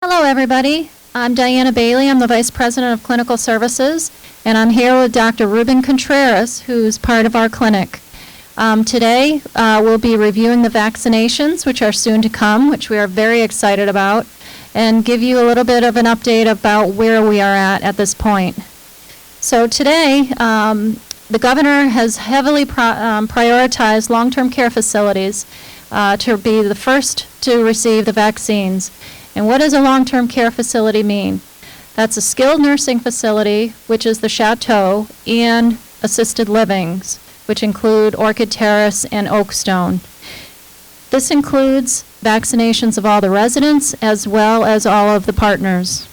Hello, everybody. I'm Diana Bailey. I'm the Vice President of Clinical Services, and I'm here with Dr. Ruben Contreras, who's part of our clinic. Today, we'll be reviewing the vaccinations, which are soon to come, which we are very excited about, and give you a little bit of an update about where we are at this point. So today, the governor has heavily prioritized long-term care facilities to be the first to receive the vaccines. And what does a long-term care facility mean? That's a skilled nursing facility, which is the Chateau, and assisted livings, which include Orchid Terrace and Oakstone. This includes vaccinations of all the residents as well as all of the partners.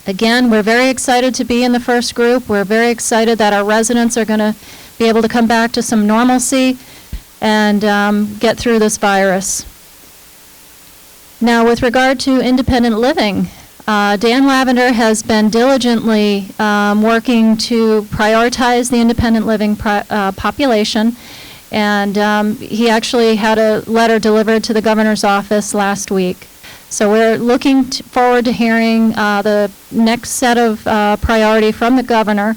Again, we're very excited to be in the first group. We're very excited that our residents are going to be able to come back to some normalcy and get through this virus. Now, with regard to independent living, Dan Lavender has been diligently working to prioritize the independent living population, and he actually had a letter delivered to the governor's office last week. So we're looking forward to hearing the next set of priority from the governor,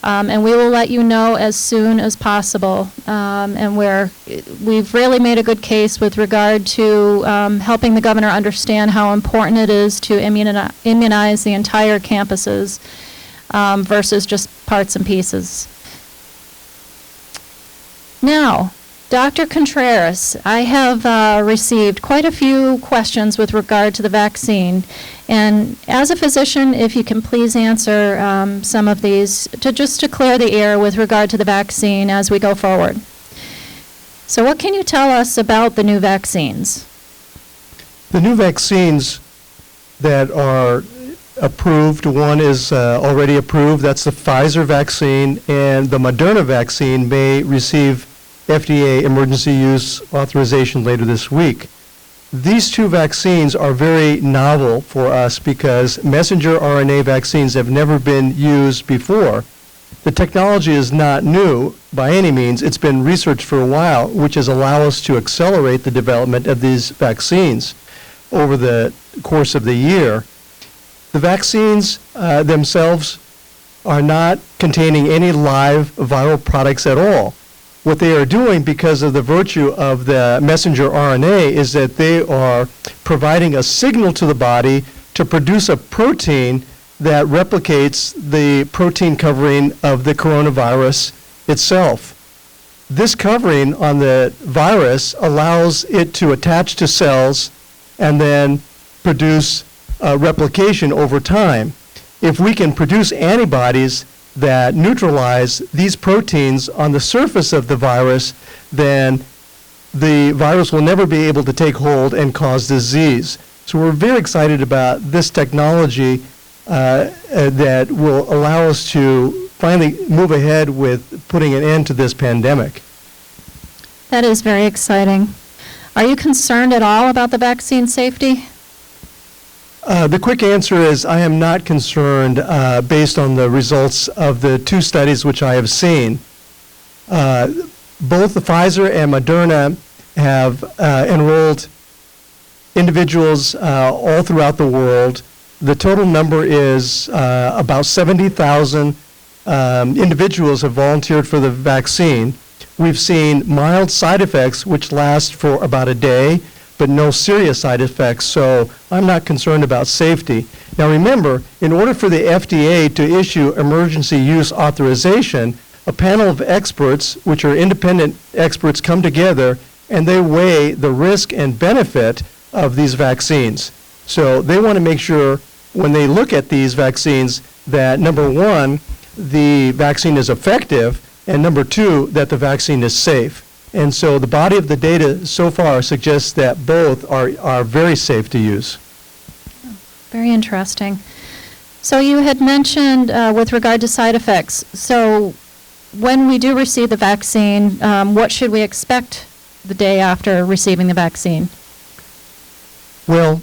and we will let you know as soon as possible. And we've really made a good case with regard to helping the governor understand how important it is to immunize the entire campuses versus just parts and pieces. Now, Dr. Contreras, I have received quite a few questions with regard to the vaccine. And as a physician, if you can please answer some of these just to clear the air with regard to the vaccine as we go forward. So what can you tell us about the new vaccines? The new vaccines that are approved, one is already approved, that's the Pfizer vaccine, and the Moderna vaccine may receive FDA emergency use authorization later this week. These two vaccines are very novel for us because messenger RNA vaccines have never been used before. The technology is not new by any means. It's been researched for a while, which has allowed us to accelerate the development of these vaccines over the course of the year. The vaccines themselves are not containing any live viral products at all. What they are doing, because of the virtue of the messenger RNA, is that they are providing a signal to the body to produce a protein that replicates the protein covering of the coronavirus itself. This covering on the virus allows it to attach to cells and then produce replication over time. If we can produce antibodies that neutralize these proteins on the surface of the virus, then the virus will never be able to take hold and cause disease. So we're very excited about this technology that will allow us to finally move ahead with putting an end to this pandemic. That is very exciting. Are you concerned at all about the vaccine safety? The quick answer is I am not concerned based on the results of the two studies which I have seen. Both the Pfizer and Moderna have enrolled individuals all throughout the world. The total number is about 70,000 individuals have volunteered for the vaccine. We've seen mild side effects which last for about a day, but no serious side effects, so I'm not concerned about safety. Now remember, in order for the FDA to issue emergency use authorization, a panel of experts, which are independent experts, come together and they weigh the risk and benefit of these vaccines. So they want to make sure when they look at these vaccines that, number one, the vaccine is effective, and number two, that the vaccine is safe. And so the body of the data so far suggests that both are very safe to use. Very interesting. So you had mentioned with regard to side effects. So when we do receive the vaccine, what should we expect the day after receiving the vaccine? Well,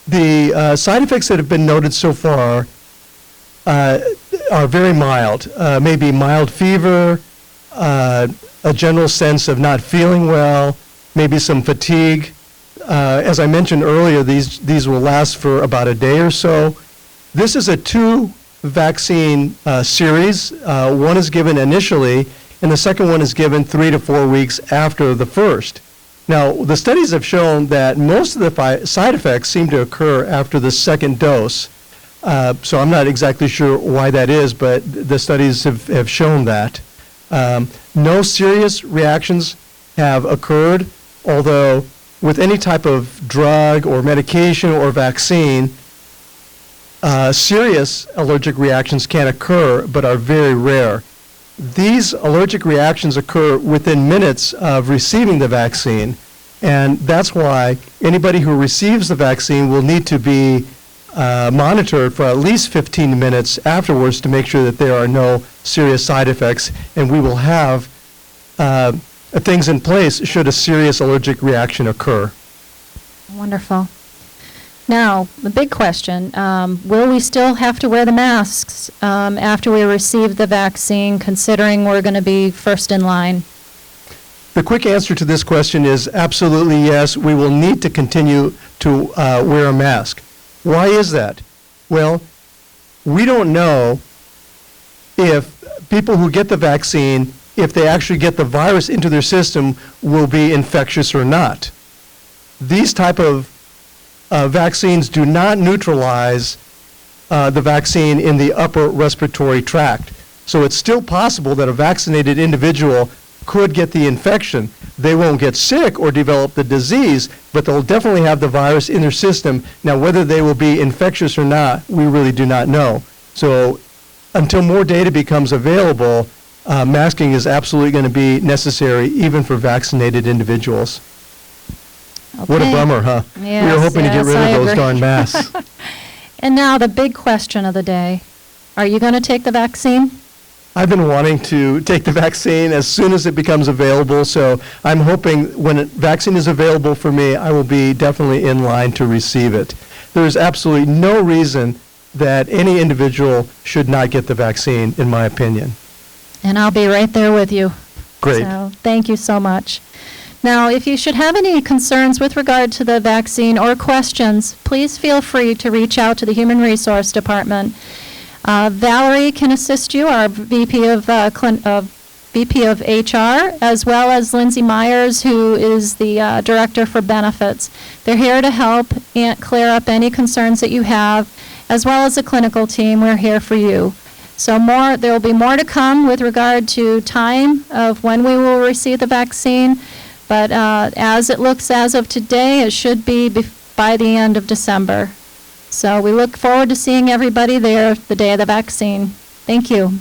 the side effects that have been noted so far are very mild. Maybe mild fever, a general sense of not feeling well, maybe some fatigue, as I mentioned earlier, these will last for about a day or so. This is a 2-vaccine series. One is given initially, and the second one is given 3 to 4 weeks after the first. Now, the studies have shown that most of the side effects seem to occur after the second dose. So I'm not exactly sure why that is, but the studies have shown that. No serious reactions have occurred, although with any type of drug or medication or vaccine, serious allergic reactions can occur but are very rare. These allergic reactions occur within minutes of receiving the vaccine, and that's why anybody who receives the vaccine will need to be monitored for at least 15 minutes afterwards to make sure that there are no serious side effects, and we will have things in place should a serious allergic reaction occur. Wonderful. Now, the big question, will we still have to wear the masks after we receive the vaccine, considering we're going to be first in line? The quick answer to this question is absolutely yes. We will need to continue to wear a mask. Why is that? Well, we don't know if people who get the vaccine, if they actually get the virus into their system, will be infectious or not. These type of vaccines do not neutralize the vaccine in the upper respiratory tract. So it's still possible that a vaccinated individual could get the infection. They won't get sick or develop the disease, but they'll definitely have the virus in their system. Now, whether they will be infectious or not, we really do not know. So until more data becomes available, masking is absolutely going to be necessary, even for vaccinated individuals. Okay. What a bummer, huh? Yes, we were hoping to get rid I of those agree. darn masks. And now the big question of the day. Are you going to take the vaccine? I've been wanting to take the vaccine as soon as it becomes available, so I'm hoping when a vaccine is available for me, I will be definitely in line to receive it. There is absolutely no reason that any individual should not get the vaccine, in my opinion. And I'll be right there with you. Great. So thank you so much. Now, if you should have any concerns with regard to the vaccine or questions, please feel free to reach out to the Human Resource Department. Valerie can assist you, our VP of HR, as well as Lindsay Myers, who is the Director for Benefits. They're here to help and clear up any concerns that you have, as well as the clinical team. We're here for you. So there will be more to come with regard to time of when we will receive the vaccine, but as it looks as of today, it should be by the end of December. So we look forward to seeing everybody there the day of the vaccine. Thank you.